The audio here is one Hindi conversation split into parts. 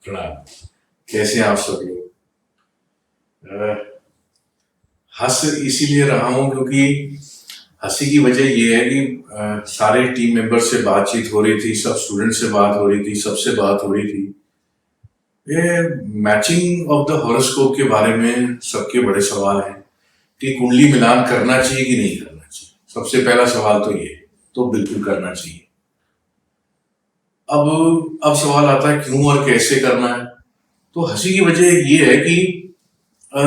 प्रणाम। कैसे हैं आप सब लोग? अ, हंस इसीलिए रहा हूँ क्योंकि हंसी की वजह ये है कि सारे टीम मेंबर से बातचीत हो रही थी, सब स्टूडेंट से बात हो रही थी, सबसे बात हो रही थी। ये मैचिंग ऑफ द हॉरोस्कोप के बारे में सबके बड़े सवाल हैं कि कुंडली मिलान करना चाहिए कि नहीं करना चाहिए। सबसे पहला सवाल तो ये, तो बिल्कुल करना चाहिए। अब सवाल आता है क्यों और कैसे करना है। तो हंसी की वजह ये है कि अ,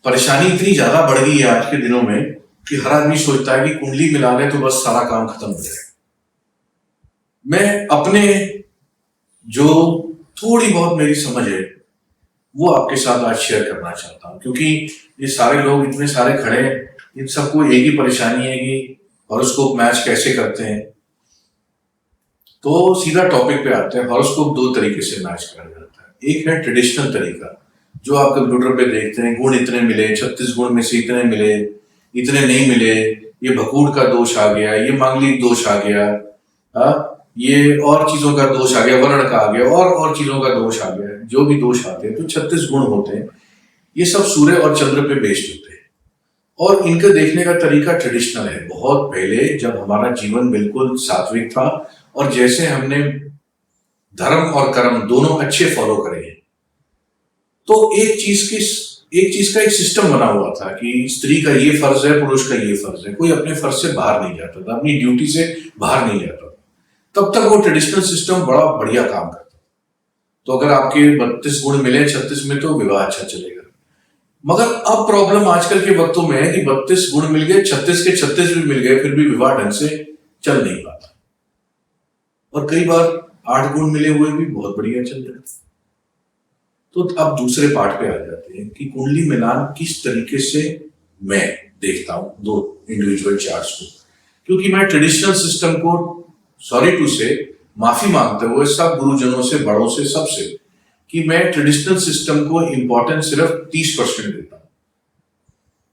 परेशानी इतनी ज्यादा बढ़ गई है आज के दिनों में कि हर आदमी सोचता है कि कुंडली मिला ले तो बस सारा काम खत्म हो जाए। मैं अपने जो थोड़ी बहुत मेरी समझ है वो आपके साथ आज शेयर करना चाहता हूँ, क्योंकि ये सारे लोग इतने सारे खड़े हैं, इन सबको एक ही परेशानी है कि हॉरोस्कोप मैच कैसे करते हैं। तो सीधा टॉपिक पे आते हैं। हॉरोस्कोप दो तरीके से मैच करा जाता है। एक है ट्रेडिशनल तरीका, जो आप कंप्यूटर पे देखते हैं, गुण इतने मिले, 36 गुण में से इतने मिले, इतने नहीं मिले, ये भकूड़ का दोष आ गया, ये मांगलिक दोष आ गया, ये और चीजों का दोष आ गया, वर्ण का आ गया, और चीजों का दोष आ गया। जो भी दोष आते हैं तो 36 गुण होते हैं। ये सब सूर्य और चंद्र पे बेस्ड होते हैं और इनके देखने का तरीका ट्रेडिशनल है। बहुत पहले जब हमारा जीवन बिल्कुल सात्विक था और जैसे हमने धर्म और कर्म दोनों अच्छे फॉलो करे हैं, तो एक चीज का एक सिस्टम बना हुआ था कि स्त्री का ये फर्ज है, पुरुष का ये फर्ज है। कोई अपने फर्ज से बाहर नहीं जाता था, अपनी ड्यूटी से बाहर नहीं जाता था। तब तक वो ट्रेडिशनल सिस्टम बड़ा बढ़िया काम करता। तो अगर आपके 32 गुण मिले 36 में तो विवाह अच्छा चलेगा। मगर अब प्रॉब्लम आजकल के वक्तों में है कि 32 गुण मिल गए, 36 के 36 भी मिल गए, फिर भी विवाह ढंग से चल नहीं पाता। और कई बार 8 गुण मिले हुए भी बहुत बढ़िया चल रहे हैं। तो अब दूसरे पार्ट पे आ जाते हैं कि कुंडली मिलान किस तरीके से मैं देखता हूं दो इंडिविजुअल चार्ट्स को। क्योंकि मैं ट्रेडिशनल सिस्टम को, सॉरी टू से, माफी मांगते हुए सब गुरुजनों से, बड़ों से, सबसे, कि मैं ट्रेडिशनल सिस्टम को इंपॉर्टेंस सिर्फ 30% देता हूं।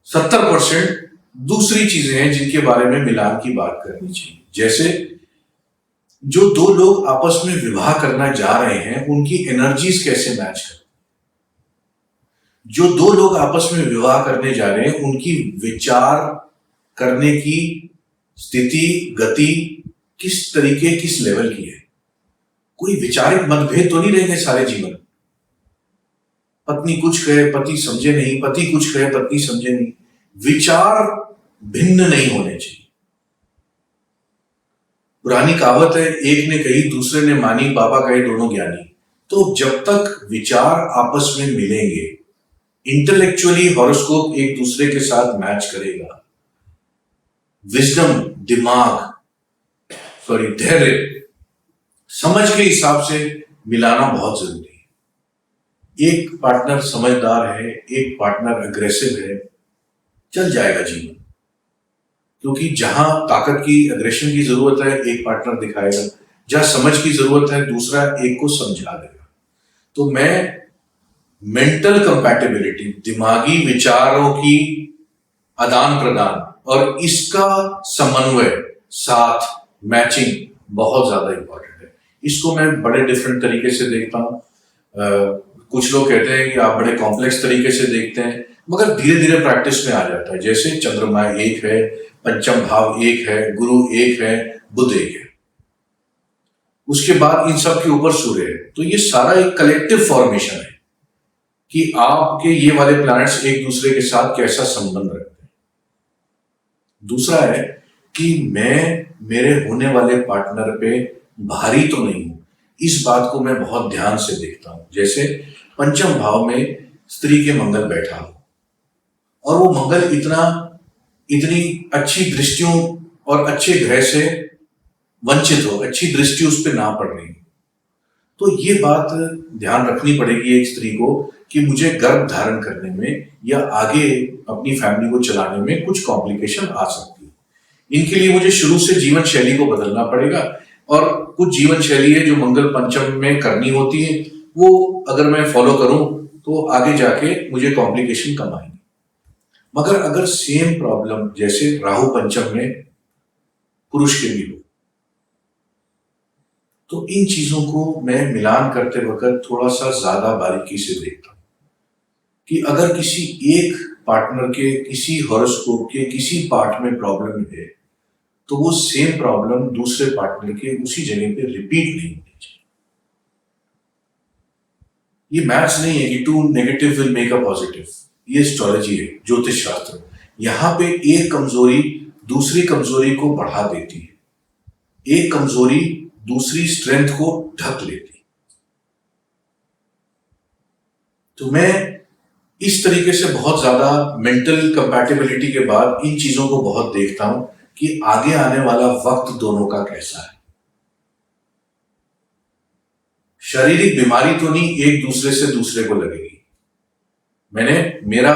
70% दूसरी चीजें हैं जिनके बारे में मिलान की बात करनी चाहिए। जैसे जो दो लोग आपस में विवाह करना जा रहे हैं उनकी एनर्जीज कैसे मैच कर, जो दो लोग आपस में विवाह करने जा रहे हैं उनकी विचार करने की स्थिति, गति किस तरीके, किस लेवल की है। कोई विचारिक मतभेद तो नहीं रहेंगे सारे जीवन। पत्नी कुछ कहे, पति समझे नहीं, पति कुछ कहे, पत्नी समझे नहीं। विचार भिन्न नहीं होने चाहिए। पुरानी कहावत है, एक ने कही दूसरे ने मानी, बाबा कहे दोनों ज्ञानी। तो जब तक विचार आपस में मिलेंगे, इंटेलेक्चुअली हॉरोस्कोप एक दूसरे के साथ मैच करेगा, विजडम, दिमाग, धैर्य, समझ के हिसाब से मिलाना बहुत जरूरी है। एक पार्टनर समझदार है, एक पार्टनर अग्रेसिव है, चल जाएगा जीवन। क्योंकि जहां ताकत की, अग्रेशन की जरूरत है एक पार्टनर दिखाएगा, जहां समझ की जरूरत है दूसरा एक को समझा देगा। तो मैं मेंटल कंपैटिबिलिटी, दिमागी विचारों की आदान प्रदान और इसका समन्वय, साथ, मैचिंग बहुत ज्यादा इंपॉर्टेंट है। इसको मैं बड़े डिफरेंट तरीके से देखता हूँ। कुछ लोग कहते हैं कि आप बड़े कॉम्प्लेक्स तरीके से देखते हैं, मगर धीरे धीरे प्रैक्टिस में आ जाता है। जैसे चंद्रमा एक है, पंचम भाव एक है, गुरु एक है, बुध एक है, उसके बाद इन सब के ऊपर सूर्य है। तो ये सारा एक कलेक्टिव फॉर्मेशन है कि आपके ये वाले प्लैनेट्स एक दूसरे के साथ कैसा संबंध रखते हैं। दूसरा है कि मैं मेरे होने वाले पार्टनर पे भारी तो नहीं हूं, इस बात को मैं बहुत ध्यान से देखता हूं। जैसे पंचम भाव में स्त्री के मंगल बैठा हो और वो मंगल इतनी अच्छी दृष्टियों और अच्छे ग्रह से वंचित हो, अच्छी दृष्टि उस पर ना पड़ रही हो, तो ये बात ध्यान रखनी पड़ेगी एक स्त्री को कि मुझे गर्भ धारण करने में या आगे अपनी फैमिली को चलाने में कुछ कॉम्प्लिकेशन आ सकती है। इनके लिए मुझे शुरू से जीवन शैली को बदलना पड़ेगा और कुछ जीवन शैली है जो मंगल पंचम में करनी होती है, वो अगर मैं फॉलो करूं तो आगे जाके मुझे कॉम्प्लिकेशन कम आएंगे। मगर अगर सेम प्रॉब्लम जैसे राहु पंचम में पुरुष के भी हो, तो इन चीजों को मैं मिलान करते वक्त थोड़ा सा ज्यादा बारीकी से देखता हूँ कि अगर किसी एक पार्टनर के किसी हॉरोस्कोप के किसी पार्ट में प्रॉब्लम है, तो वो सेम प्रॉब्लम दूसरे पार्टनर के उसी जगह पे रिपीट नहीं होनी चाहिए। ये मैथ्स नहीं है कि two negative will make a positive. ये एस्ट्रोलॉजी है, ज्योतिष शास्त्र। यहां पे एक कमजोरी दूसरी कमजोरी को बढ़ा देती है, एक कमजोरी दूसरी स्ट्रेंथ को ढक लेती है। तो मैं इस तरीके से बहुत ज्यादा मेंटल कंपैटिबिलिटी के बाद इन चीजों को बहुत देखता हूं कि आगे आने वाला वक्त दोनों का कैसा है। शारीरिक बीमारी तो नहीं एक दूसरे से दूसरे को लगेगी। मेरा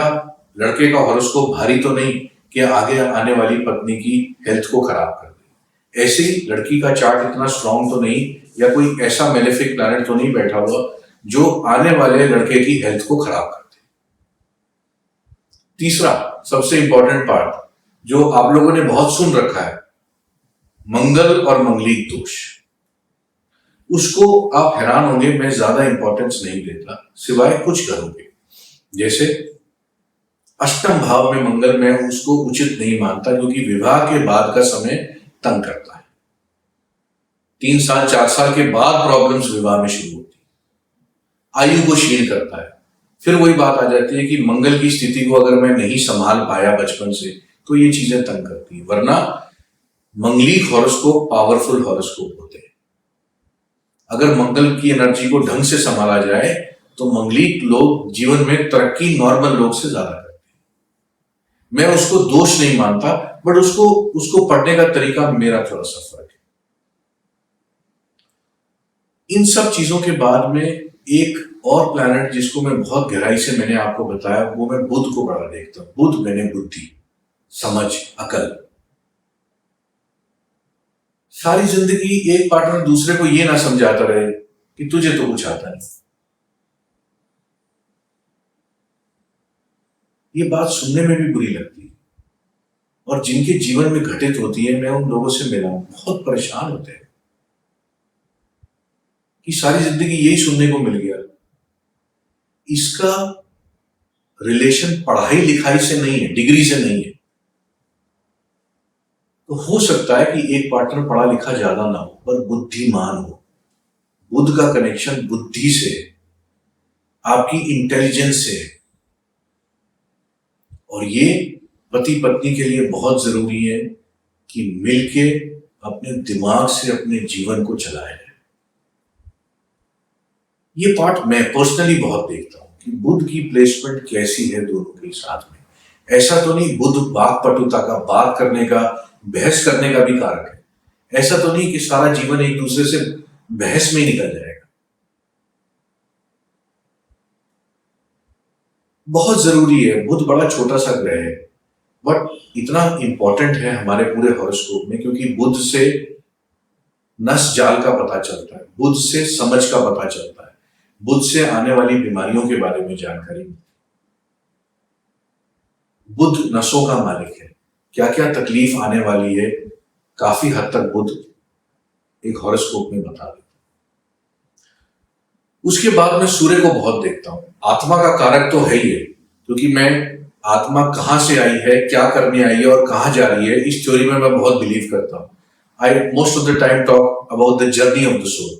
लड़के का हॉरोस्कोप भारी तो नहीं कि आगे आने वाली पत्नी की हेल्थ को खराब कर दे। ऐसे ही लड़की का चार्ट इतना स्ट्रांग तो नहीं, या कोई ऐसा मेलेफिक प्लैनेट तो नहीं बैठा हुआ जो आने वाले लड़के की हेल्थ को खराब कर दे। तीसरा सबसे इंपॉर्टेंट पार्ट जो आप लोगों ने बहुत सुन रखा है, मंगल और मंगलिक दोष। उसको आप हैरान होंगे, मैं ज्यादा इंपॉर्टेंस नहीं देता सिवाय कुछ घरों के। जैसे अष्टम भाव में मंगल, मैं उसको उचित नहीं मानता क्योंकि विवाह के बाद का समय तंग करता है। 3 साल 4 साल के बाद प्रॉब्लम्स विवाह में शुरू होती है, आयु को क्षीण करता है। फिर वही बात आ जाती है कि मंगल की स्थिति को अगर मैं नहीं संभाल पाया बचपन से तो ये चीजें तंग करती है। वरना मंगलिक हॉरोस्कोप पावरफुल हॉरोस्कोप होते हैं। अगर मंगल की एनर्जी को ढंग से संभाला जाए तो मंगलिक लोग जीवन में तरक्की नॉर्मल लोग से ज्यादा करते हैं। मैं उसको दोष नहीं मानता, बट उसको पढ़ने का तरीका मेरा थोड़ा सा फर्क है। इन सब चीजों के बाद में एक और प्लैनेट जिसको मैं बहुत गहराई से मैंने आपको बताया, वो मैं बुध को बड़ा देखता हूं। बुध मैंने बुद्धि, समझ, अकल। सारी जिंदगी एक पार्टनर दूसरे को ये ना समझाता रहे कि तुझे तो कुछ आता नहीं। ये बात सुनने में भी बुरी लगती है, और जिनके जीवन में घटित होती है, मैं उन लोगों से मिला हूं, बहुत परेशान होते हैं कि सारी जिंदगी यही सुनने को मिल गया। इसका रिलेशन पढ़ाई लिखाई से नहीं है, डिग्री से नहीं है। तो हो सकता है कि एक पार्टनर पढ़ा लिखा ज्यादा ना हो पर बुद्धिमान हो। बुध का कनेक्शन बुद्धि से, आपकी इंटेलिजेंस से, और ये पति पत्नी के लिए बहुत जरूरी है कि मिलके अपने दिमाग से अपने जीवन को चलाएं। ये पार्ट मैं पर्सनली बहुत देखता हूं कि बुध की प्लेसमेंट कैसी है दोनों के साथ में। ऐसा तो नहीं बुध वाक्पटुता का, बात करने का, बहस करने का भी कारक है। ऐसा तो नहीं कि सारा जीवन एक दूसरे से बहस में ही निकल जाएगा। बहुत जरूरी है। बुध बड़ा छोटा सा ग्रह है, बट इतना इंपॉर्टेंट है हमारे पूरे हॉरोस्कोप में क्योंकि बुध से नस जाल का पता चलता है, बुध से समझ का पता चलता है, बुध से आने वाली बीमारियों के बारे में जानकारी। बुध नसों का मालिक है, क्या क्या तकलीफ आने वाली है काफी हद तक बुध एक हॉरोस्कोप में बता देता। उसके बाद मैं सूर्य को बहुत देखता हूं। आत्मा का कारक तो है ही है, क्योंकि मैं आत्मा कहां से आई है, क्या करने आई है और कहां जा रही है, इस थ्योरी में मैं बहुत बिलीव करता हूं। I most of the time talk about the journey of the soul.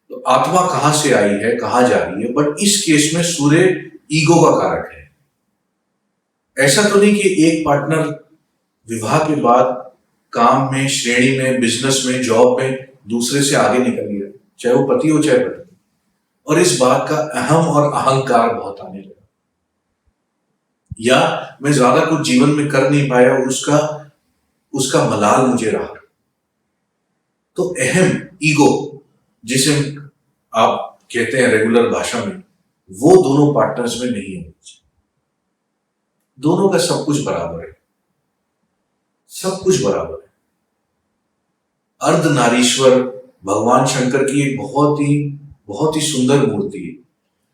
तो आत्मा कहां से आई है, कहां जा रही है, बट इस केस में सूर्य ईगो का कारक है। ऐसा तो नहीं कि एक पार्टनर विवाह के बाद काम में, श्रेणी में, बिजनेस में, जॉब में दूसरे से आगे निकल गया, चाहे वो पति हो चाहे पत्नी, और इस बात का अहम और अहंकार बहुत आने लगा, या मैं ज्यादा कुछ जीवन में कर नहीं पाया, उसका मलाल मुझे रहा। तो अहम, ईगो जिसे आप कहते हैं रेगुलर भाषा में, वो दोनों पार्टनर्स में नहीं होना चाहिए। दोनों का सब कुछ बराबर है, सब कुछ बराबर है। अर्धनारीश्वर भगवान शंकर की एक बहुत ही सुंदर मूर्ति है,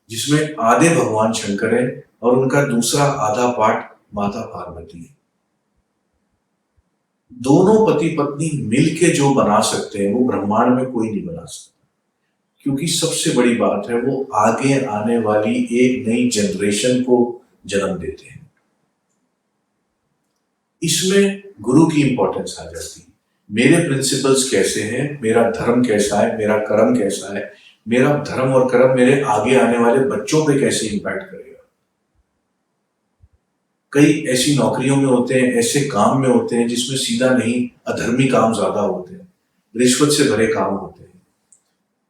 जिसमें आधे भगवान शंकर है और उनका दूसरा आधा पार्ट माता पार्वती है। दोनों पति पत्नी मिलके जो बना सकते हैं वो ब्रह्मांड में कोई नहीं बना सकता, क्योंकि सबसे बड़ी बात है वो आगे आने वाली एक नई जनरेशन को जन्म देते हैं। इसमें गुरु की इंपॉर्टेंस आ जाती है। मेरे प्रिंसिपल्स कैसे हैं, मेरा धर्म कैसा है, मेरा कर्म कैसा है, मेरा धर्म और कर्म मेरे आगे आने वाले बच्चों पे कैसे इंपैक्ट करेगा। कई ऐसी नौकरियों में होते हैं, ऐसे काम में होते हैं जिसमें सीधा नहीं, अधर्मी काम ज्यादा होते हैं, रिश्वत से भरे काम होते हैं,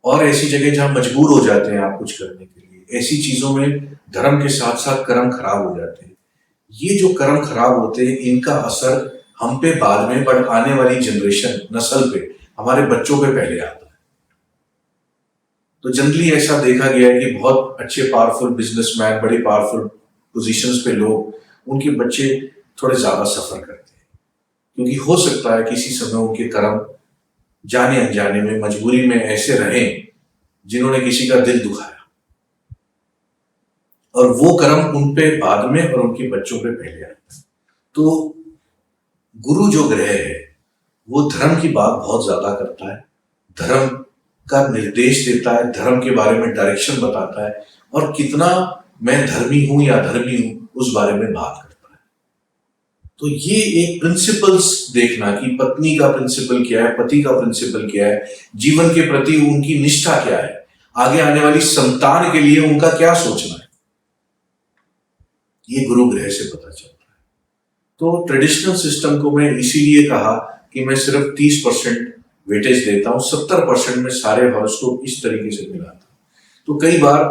और ऐसी जगह जहां मजबूर हो जाते हैं आप कुछ करने के लिए, ऐसी चीजों में धर्म के साथ साथ कर्म खराब हो जाते हैं। ये जो कर्म खराब होते हैं इनका असर हम पे बाद में, बट आने वाली जनरेशन, नस्ल पे, हमारे बच्चों पे पहले आता है। तो जनरली ऐसा देखा गया है कि बहुत अच्छे पावरफुल बिजनेसमैन, बड़ी पावरफुल पोजीशंस पे लोग, उनके बच्चे थोड़े ज्यादा सफर करते हैं, क्योंकि हो सकता है किसी समय उनके कर्म जाने अनजाने में, मजबूरी में ऐसे रहे जिन्होंने किसी का दिल दुखाया, और वो कर्म उन पे बाद में और उनके बच्चों पे पहले आता है। तो गुरु जो ग्रह है वो धर्म की बात बहुत ज्यादा करता है, धर्म का निर्देश देता है, धर्म के बारे में डायरेक्शन बताता है, और कितना मैं धर्मी हूं या धर्मी हूं उस बारे में बात करता है। तो ये एक प्रिंसिपल्स देखना कि पत्नी का प्रिंसिपल क्या है, पति का प्रिंसिपल क्या है, जीवन के प्रति उनकी निष्ठा क्या है, आगे आने वाली संतान के लिए उनका क्या सोचना है, ये गुरु ग्रह से पता चलता है। तो ट्रेडिशनल सिस्टम को मैं इसीलिए कहा कि मैं सिर्फ 30% वेटेज देता हूं, 70% में सारे हॉरोस्कोप इस तरीके से मिलाता हूं। तो कई बार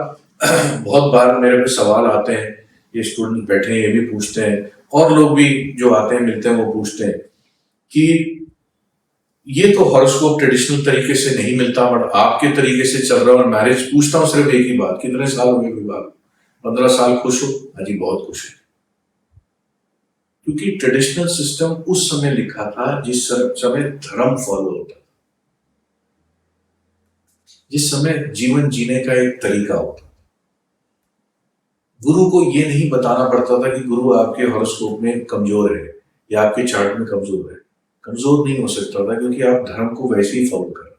बहुत बार मेरे पे सवाल आते हैं, ये स्टूडेंट बैठे हैं ये भी पूछते हैं, और लोग भी जो आते हैं मिलते हैं वो पूछते हैं कि ये तो हॉरोस्कोप ट्रेडिशनल तरीके से नहीं मिलता, बट आपके तरीके से चल रहा है। और मैरिज पूछता हूँ सिर्फ एक ही बात, कितने साल हो गए विवाह? 15 साल। खुश हो? हाँ जी बहुत खुश है। क्योंकि ट्रेडिशनल सिस्टम उस समय लिखा था जिस समय धर्म फॉलो होता था, जिस समय जीवन जीने का एक तरीका होता। गुरु को ये नहीं बताना पड़ता था कि गुरु आपके हॉरोस्कोप में कमजोर है या आपके चार्ट में कमजोर है। कमजोर नहीं हो सकता था, क्योंकि आप धर्म को वैसे ही फॉलो कर रहे।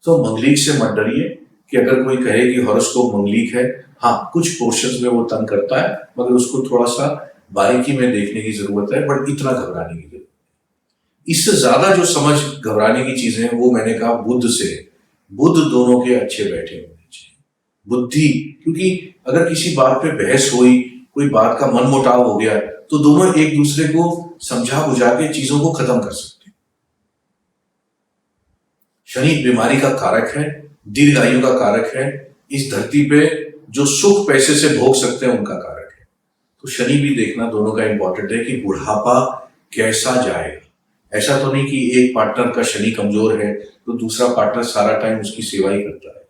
तो मंगलीक से मत डरिए कि अगर कोई कहे कि हॉरोस्कोप मंगलीक है, हाँ कुछ पोर्शंस में वो तंग करता है, मगर उसको थोड़ा सा बारीकी में देखने की जरूरत है, बट इतना घबराने की जरूरत। इससे ज्यादा जो समझ घबराने की चीजें हैं वो मैंने कहा बुध से, बुध दोनों के अच्छे बैठे होने चाहिए। बुद्धि, क्योंकि अगर किसी बात पे बहस हुई, कोई बात का मन मुटाव हो गया, तो दोनों एक दूसरे को समझा बुझा के चीजों को खत्म कर सकते हैं। शनि बीमारी का कारक है, दीर्घायु का कारक है, इस धरती पे जो सुख पैसे से भोग सकते हैं उनका कारक है। तो शनि भी देखना दोनों का इंपॉर्टेंट है कि बुढ़ापा कैसा जाएगा। ऐसा तो नहीं कि एक पार्टनर का शनि कमजोर है तो दूसरा पार्टनर सारा टाइम उसकी सेवा ही करता है।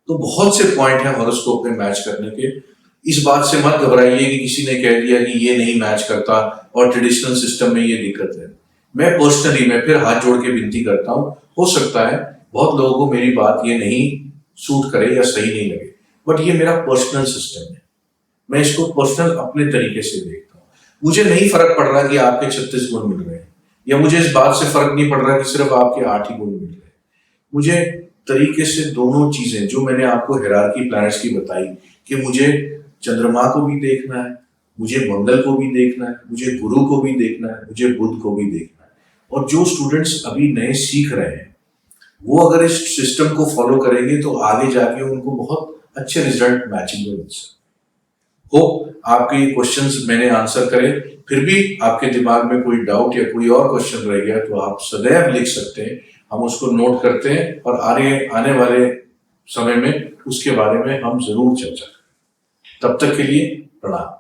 तो बहुत से पॉइंट है हॉरोस्कोप में मैच करने के। इस बात से मत घबराइए कि किसी ने कह दिया कि ये नहीं मैच करता और ट्रेडिशनल सिस्टम में ये दिक्कत है। मैं पर्सनली, मैं फिर हाथ जोड़ के विनती करता हूं, हो सकता है बहुत लोगों को मेरी बात ये नहीं सूट करे या सही नहीं लगे, बट ये मेरा पर्सनल सिस्टम है, मैं इसको पर्सनल अपने तरीके से देखता हूँ। मुझे नहीं फर्क पड़ रहा कि आपके 36 गुण मिल रहे हैं, या मुझे इस बात से फर्क नहीं पड़ रहा कि सिर्फ आपके 8 ही गुण मिल रहे हैं। मुझे तरीके से दोनों चीजें जो मैंने आपको हायरार्की प्लैनेट्स की बताई कि मुझे चंद्रमा को भी देखना है, मुझे मंगल को भी देखना है, मुझे गुरु को भी देखना है, मुझे बुध को भी देखना है। और जो स्टूडेंट्स अभी नए सीख रहे हैं वो अगर इस सिस्टम को फॉलो करेंगे तो आगे जाके उनको बहुत अच्छे रिजल्ट मैचिंग में मिल सकते। होप आपके ये क्वेश्चंस मैंने आंसर करे। फिर भी आपके दिमाग में कोई डाउट या कोई और क्वेश्चन रह गया तो आप सदैव लिख सकते हैं, हम उसको नोट करते हैं और आने वाले समय में उसके बारे में हम जरूर चर्चा करें। तब तक के लिए प्रणाम।